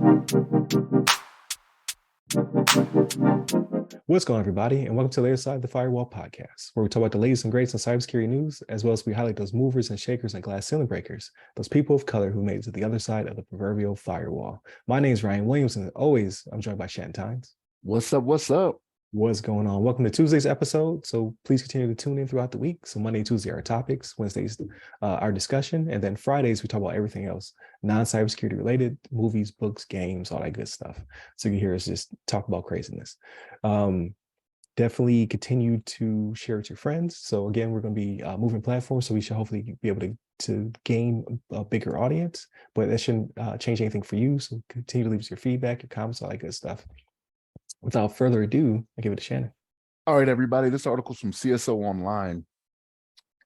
What's going on, everybody, and welcome to the other side of the firewall podcast, where we talk about the latest and greatest in cybersecurity news, as well as we highlight those movers and shakers and glass ceiling breakers, those people of color who made it to the other side of the proverbial firewall. My name is Ryan Williams, and as always, I'm joined by Shannon. What's up? What's up? What's going on? Welcome to Tuesday's episode. So please continue to tune in throughout the week. So Monday and Tuesday are our topics, Wednesdays our discussion, and then Fridays we talk about everything else, non-cybersecurity related, movies, books, games, all that good stuff. So you hear us just talk about craziness. Definitely continue to share with your friends. So again, we're going to be moving platforms, so we should hopefully be able to gain a bigger audience, but that shouldn't change anything for you. So continue to leave us your feedback, your comments, all that good stuff. Without further ado, I give it to Shannon. All right, everybody. This article is from CSO Online,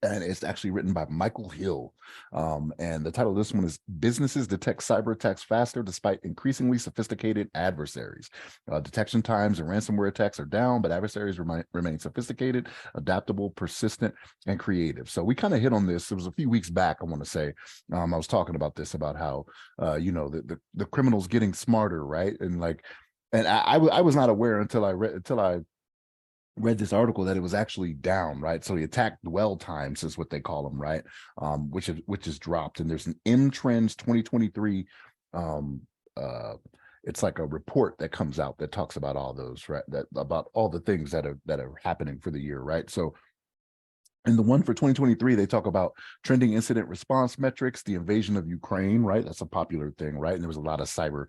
and it's actually written by Michael Hill. And the title of this one is "Businesses Detect Cyber Attacks Faster Despite Increasingly Sophisticated Adversaries." Detection times and ransomware attacks are down, but adversaries remain sophisticated, adaptable, persistent, and creative. So we kind of hit on this. It was a few weeks back, I want to say. I was talking about this, about how, the criminals getting smarter, right? And I was not aware until I read this article that it was actually down, right? So the attack dwell times is what they call them, right? Which is dropped. And there's an M-Trends 2023. It's like a report that comes out that talks about all those, right? About all the things that are happening for the year, right? So in the one for 2023, they talk about trending incident response metrics, the invasion of Ukraine, right? That's a popular thing, right? And there was a lot of cyber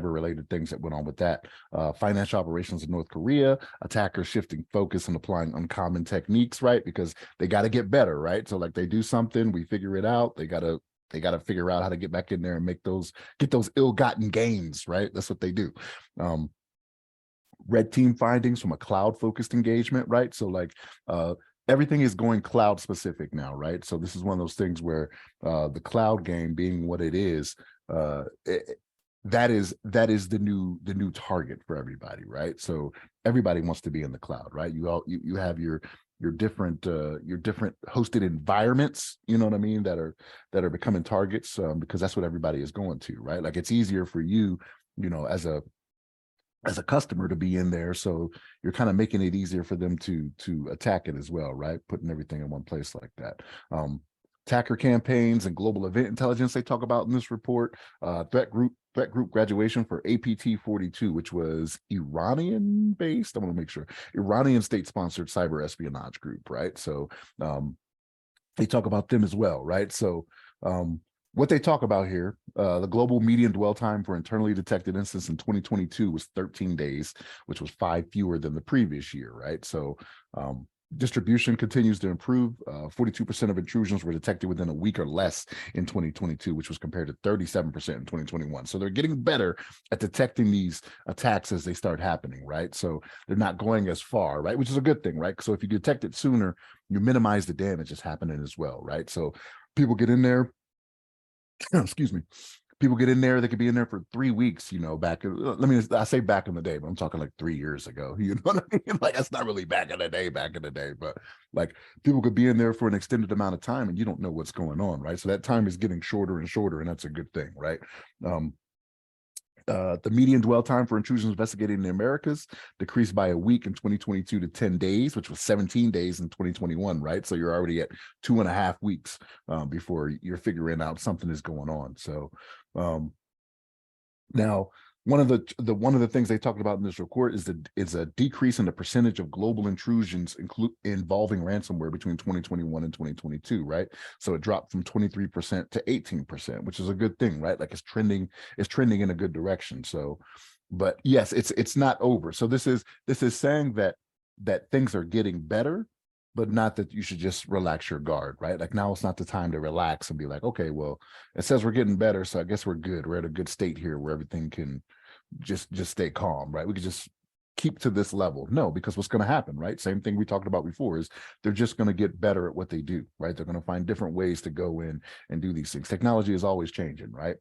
related things that went on with that. Financial operations in North Korea, attackers shifting focus and applying uncommon techniques, right? Because they got to get better, right? So like they do something, we figure it out. They got to figure out how to get back in there and get those ill-gotten gains, right? That's what they do. Red team findings from a cloud-focused engagement, right? So like everything is going cloud specific now, right? So this is one of those things where the cloud game being what it is, that is the new target for everybody, right? So everybody wants to be in the cloud, right? You have your different hosted environments, you know what I mean, that are becoming targets, because that's what everybody is going to, right? Like it's easier for you, as a customer to be in there, so you're kind of making it easier for them to attack it as well, right? Putting everything in one place like that. Attacker campaigns and global event intelligence they talk about in this report. Threat group graduation for APT-42, which was Iranian based. I want to make sure Iranian state-sponsored cyber espionage group, right? So they talk about them as well, right? So what they talk about here, the global median dwell time for internally detected incidents in 2022 was 13 days, which was 5 fewer than the previous year, right? So distribution continues to improve. 42% of intrusions were detected within a week or less in 2022, which was compared to 37% in 2021. So they're getting better at detecting these attacks as they start happening, right? So they're not going as far, right? Which is a good thing, right? So if you detect it sooner, you minimize the damage that's happening as well, right? So people get in there, excuse me, people get in there, they could be in there for 3 weeks, I say back in the day, but I'm talking like 3 years ago, you know what I mean? Like, that's not really back in the day, but like people could be in there for an extended amount of time and you don't know what's going on, right? So that time is getting shorter and shorter, and that's a good thing, right? The median dwell time for intrusions investigated in the Americas decreased by a week in 2022 to 10 days, which was 17 days in 2021, right? So you're already at 2.5 weeks before you're figuring out something is going on. So now one of the things they talked about in this report is a decrease in the percentage of global intrusions involving ransomware between 2021 and 2022, right? So it dropped from 23% to 18%, which is a good thing, right? Like it's trending in a good direction. So, but yes, it's not over. So this is saying that things are getting better, but not that you should just relax your guard, right? Like now it's not the time to relax and be like, okay, well, it says we're getting better, so I guess we're good. We're at a good state here where everything can just stay calm, right? We could just keep to this level. No, because what's going to happen, right? Same thing we talked about before is they're just going to get better at what they do, right? They're going to find different ways to go in and do these things. Technology is always changing, right?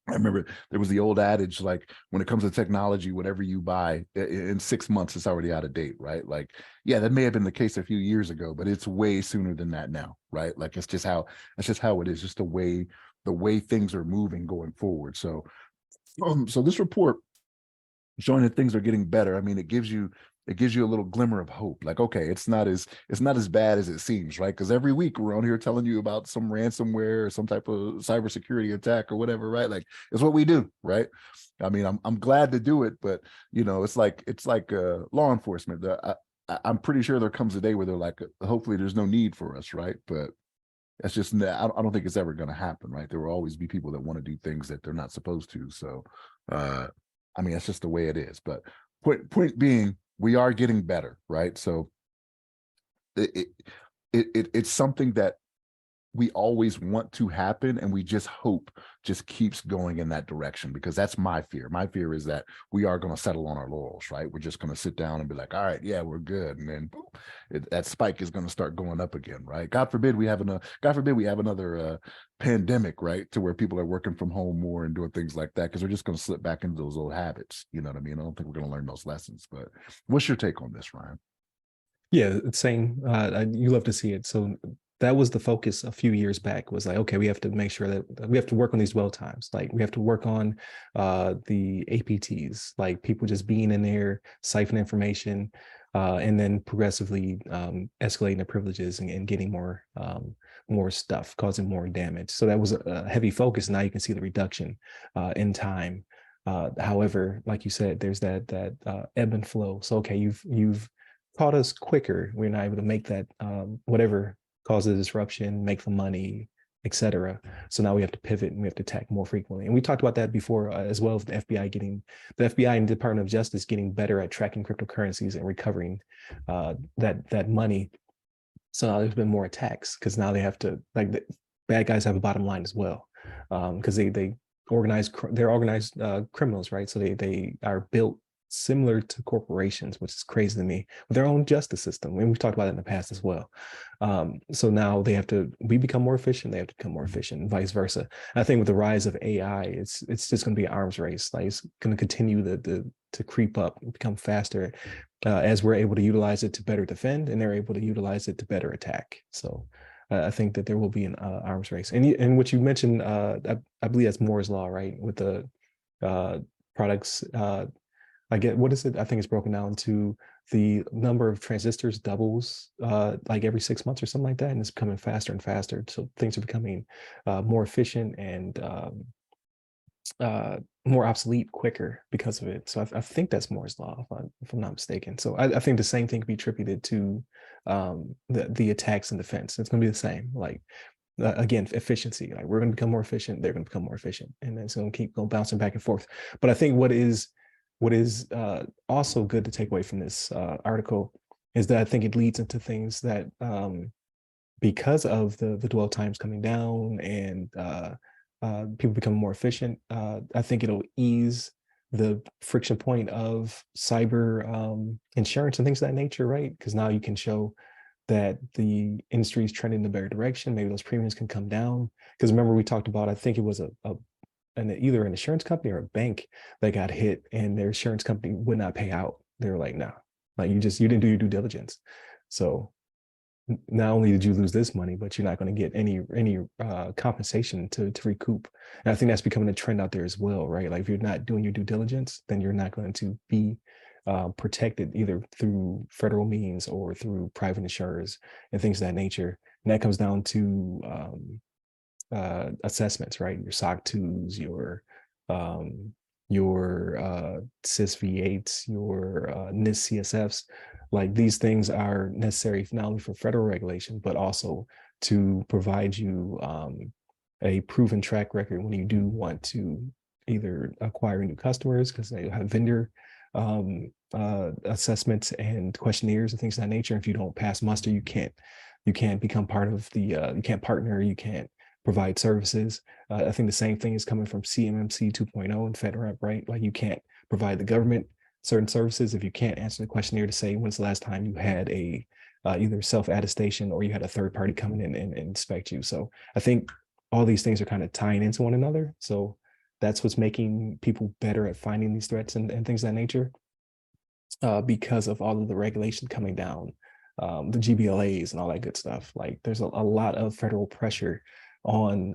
I remember there was the old adage, like when it comes to technology, whatever you buy in 6 months, it's already out of date, right? Like, yeah, that may have been the case a few years ago, but it's way sooner than that now, right? Like that's just how it is, just the way things are moving going forward. So this report showing that things are getting better. I mean, it gives you a little glimmer of hope. Like, okay, it's not as bad as it seems, right? Because every week we're on here telling you about some ransomware or some type of cybersecurity attack or whatever, right? Like, it's what we do, right? I mean, I'm glad to do it, but it's like law enforcement. I'm pretty sure there comes a day where they're like, hopefully, there's no need for us, right? But that's just I don't think it's ever going to happen, right? There will always be people that want to do things that they're not supposed to. So, I mean, that's just the way it is. But point being, we are getting better, right? So it, it's something that we always want to happen, and we just hope just keeps going in that direction, because that's my fear. My fear is that we are going to settle on our laurels, right? We're just going to sit down and be like, all right, yeah, we're good, and then boom, that spike is going to start going up again, right? God forbid we have another pandemic, right, to where people are working from home more and doing things like that, because we're just going to slip back into those old habits. You know what I mean? I don't think we're going to learn those lessons. But what's your take on this, Ryan? Yeah, same. You love to see it. So that was the focus a few years back, was like, okay, we have to make sure that we have to work on these dwell times. Like we have to work on the APTs, like people just being in there, siphoning information, and then progressively escalating the privileges and getting more stuff, causing more damage. So that was a heavy focus. Now you can see the reduction in time. However, like you said, there's that ebb and flow. So okay, you've caught us quicker. We're not able to make that whatever cause the disruption, make the money, etc. So now we have to pivot and we have to attack more frequently. And we talked about that before as well, as the FBI and the Department of Justice getting better at tracking cryptocurrencies and recovering that money. So now there's been more attacks because now they have to, like, the bad guys have a bottom line as well, because they're organized criminals, right? So they are built similar to corporations, which is crazy to me, with their own justice system. And we've talked about it in the past as well. So now we become more efficient, they have to become more efficient, and vice versa. I think with the rise of AI, it's just going to be an arms race. Like it's going to continue to creep up and become faster as we're able to utilize it to better defend, and they're able to utilize it to better attack. So I think that there will be an arms race. And what you mentioned, I believe that's Moore's law, right? With the products. I get, what is it? I think it's broken down to the number of transistors doubles like every 6 months or something like that, and it's becoming faster and faster. So things are becoming more efficient and more obsolete quicker because of it. So I think that's Moore's law, if I'm not mistaken. So I think the same thing can be attributed to the attacks and defense. It's going to be the same. Like again, efficiency. Like we're going to become more efficient, they're going to become more efficient, and then it's going to keep going bouncing back and forth. But I think what is also good to take away from this article is that I think it leads into things that because of the dwell times coming down and people becoming more efficient, I think it'll ease the friction point of cyber insurance and things of that nature, right? Because now you can show that the industry is trending in a better direction. Maybe those premiums can come down. Because remember, we talked about, I think it was either an insurance company or a bank that got hit, and their insurance company would not pay out. They were like, no, like you didn't do your due diligence. So not only did you lose this money, but you're not going to get any compensation to recoup. And I think that's becoming a trend out there as well, right? Like if you're not doing your due diligence, then you're not going to be protected either through federal means or through private insurers and things of that nature. And that comes down to assessments, right? Your SOC 2s, your CIS V8s, your NIST CSFs. Like these things are necessary not only for federal regulation, but also to provide you a proven track record when you do want to either acquire new customers, because they have vendor assessments and questionnaires and things of that nature. If you don't pass muster, you can't become part of the you can't partner, you can't provide services. I think the same thing is coming from CMMC 2.0 and FedRAMP, right? Like you can't provide the government certain services if you can't answer the questionnaire to say when's the last time you had a either self-attestation or you had a third party come in and inspect you. So I think all these things are kind of tying into one another. So that's what's making people better at finding these threats and things of that nature, because of all of the regulation coming down, the GBLAs and all that good stuff. Like there's a lot of federal pressure on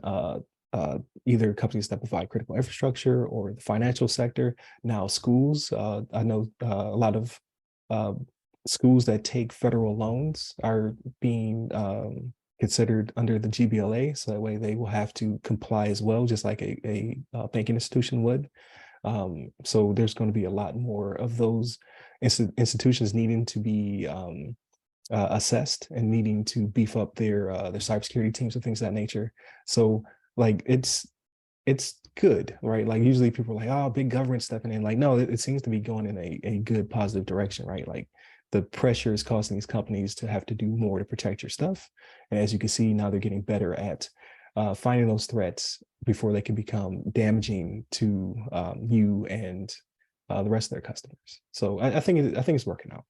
either companies that provide critical infrastructure or the financial sector. Now schools, I know a lot of schools that take federal loans are being considered under the GBLA. So that way they will have to comply as well, just like a banking institution would. So there's going to be a lot more of those institutions needing to be assessed and needing to beef up their cybersecurity teams and things of that nature. So like it's good, right? Like usually people are like, oh, big government stepping in. Like, no, it seems to be going in a good positive direction, right? Like the pressure is causing these companies to have to do more to protect your stuff. And as you can see, now they're getting better at finding those threats before they can become damaging to you and the rest of their customers. So I think it's working out.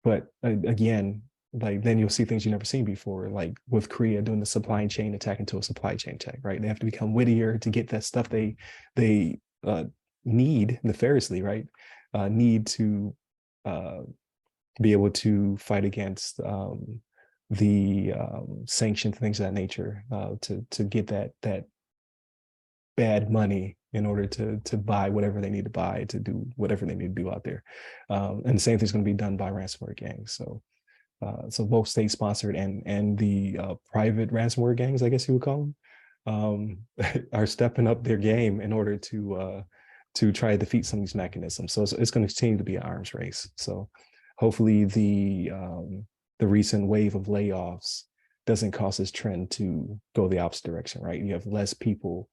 But again, like then you'll see things you've never seen before, like with Korea doing the supply chain attack into a supply chain attack, right? They have to become wittier to get that stuff they need nefariously, right? Need to be able to fight against the sanctions, things of that nature, to get that bad money in order to buy whatever they need to buy, to do whatever they need to do out there. And the same thing's going to be done by ransomware gangs. So both state sponsored and the private ransomware gangs, I guess you would call them, are stepping up their game in order to try to defeat some of these mechanisms. So it's going to continue to be an arms race. So hopefully the recent wave of layoffs doesn't cause this trend to go the opposite direction, right? You have less people,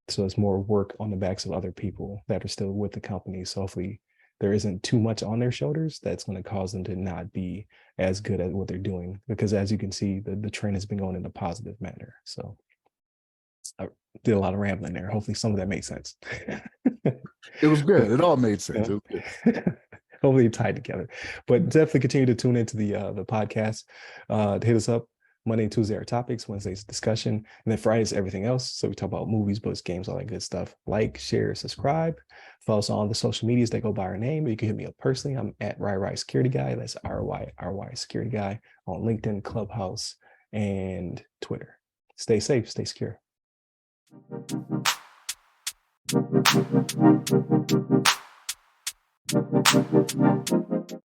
so it's more work on the backs of other people that are still with the company. So hopefully there isn't too much on their shoulders that's going to cause them to not be as good at what they're doing. Because as you can see, the trend has been going in a positive manner. So I did a lot of rambling there. Hopefully some of that made sense. It was good. It all made sense. Hopefully tied together. But definitely continue to tune into the podcast. Hit us up. Monday and Tuesday are topics, Wednesday's discussion, and then Friday's everything else. So we talk about movies, books, games, all that good stuff. Like, share, subscribe. Follow us on all the social medias that go by our name. Or you can hit me up personally. I'm at RyRy Security Guy. That's RYRY Security Guy on LinkedIn, Clubhouse, and Twitter. Stay safe, stay secure.